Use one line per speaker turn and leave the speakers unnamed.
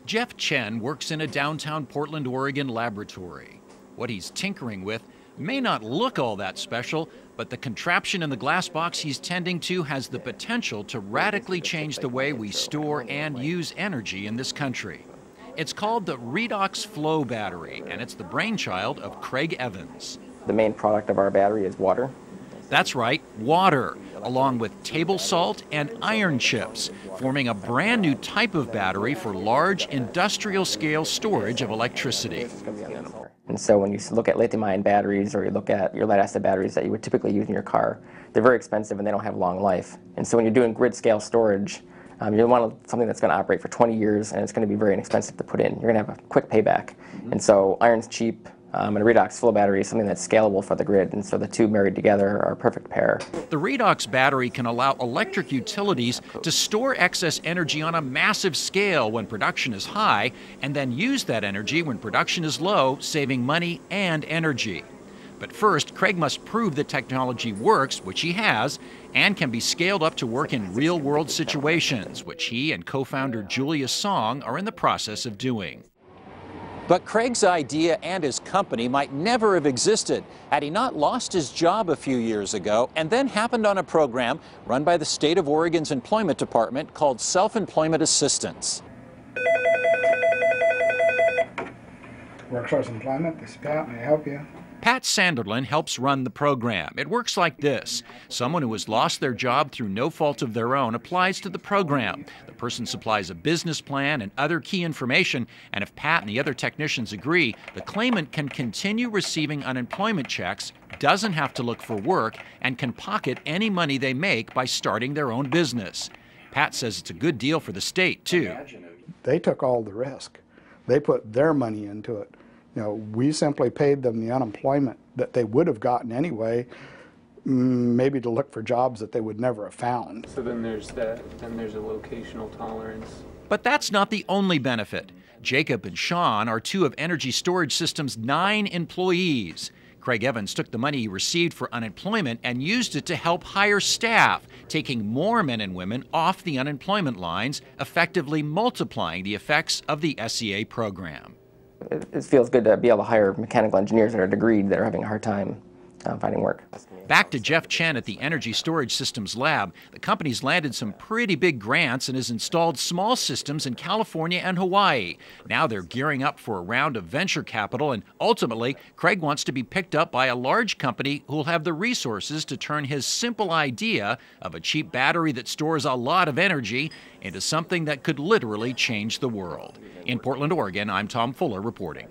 Jeff Chen works in a downtown Portland, Oregon laboratory. What he's tinkering with may not look all that special, but the contraption in the glass box he's tending to has the potential to radically change the way we store and use energy in this country. It's called the redox flow battery, and it's the brainchild of Craig Evans.
The main product of our battery is water.
That's right, water, along with table salt and iron chips, forming a brand new type of battery for large industrial-scale storage of electricity.
And so when you look at lithium-ion batteries or you look at your lead-acid batteries that you would typically use in your car, they're very expensive and they don't have long life. And so when you're doing grid-scale storage, you want something that's going to operate for 20 years and it's going to be very inexpensive to put in. You're going to have a quick payback. And so iron's cheap. And a redox flow battery is something that's scalable for the grid, and so the two married together are a perfect pair.
The redox battery can allow electric utilities to store excess energy on a massive scale when production is high, and then use that energy when production is low, saving money and energy. But first, Craig must prove the technology works, which he has, and can be scaled up to work in real-world situations, which he and co-founder Julia Song are in the process of doing. But Craig's idea and his company might never have existed had he not lost his job a few years ago and then happened on a program run by the state of Oregon's employment department called self-employment assistance.
Workforce Employment, this is Pat. May I help you?
Pat Sanderlin helps run the program. It works like this. Someone who has lost their job through no fault of their own applies to the program. The person supplies a business plan and other key information, and if Pat and the other technicians agree, the claimant can continue receiving unemployment checks, doesn't have to look for work, and can pocket any money they make by starting their own business. Pat says it's a good deal for the state, too.
They took all the risk. They put their money into it. You know, we simply paid them the unemployment that they would have gotten anyway, maybe to look for jobs that they would never have found.
So then there's that, then there's a locational tolerance.
But that's not the only benefit. Jacob and Sean are two of Energy Storage System's 9 employees. Craig Evans took the money he received for unemployment and used it to help hire staff, taking more men and women off the unemployment lines, effectively multiplying the effects of the SEA program.
It feels good to be able to hire mechanical engineers that are degreed that are having a hard time finding work.
Back to Jeff Chen at the Energy Storage Systems Lab, the company's landed some pretty big grants and has installed small systems in California and Hawaii. Now they're gearing up for a round of venture capital, and ultimately, Craig wants to be picked up by a large company who will have the resources to turn his simple idea of a cheap battery that stores a lot of energy into something that could literally change the world. In Portland, Oregon, I'm Tom Fuller reporting.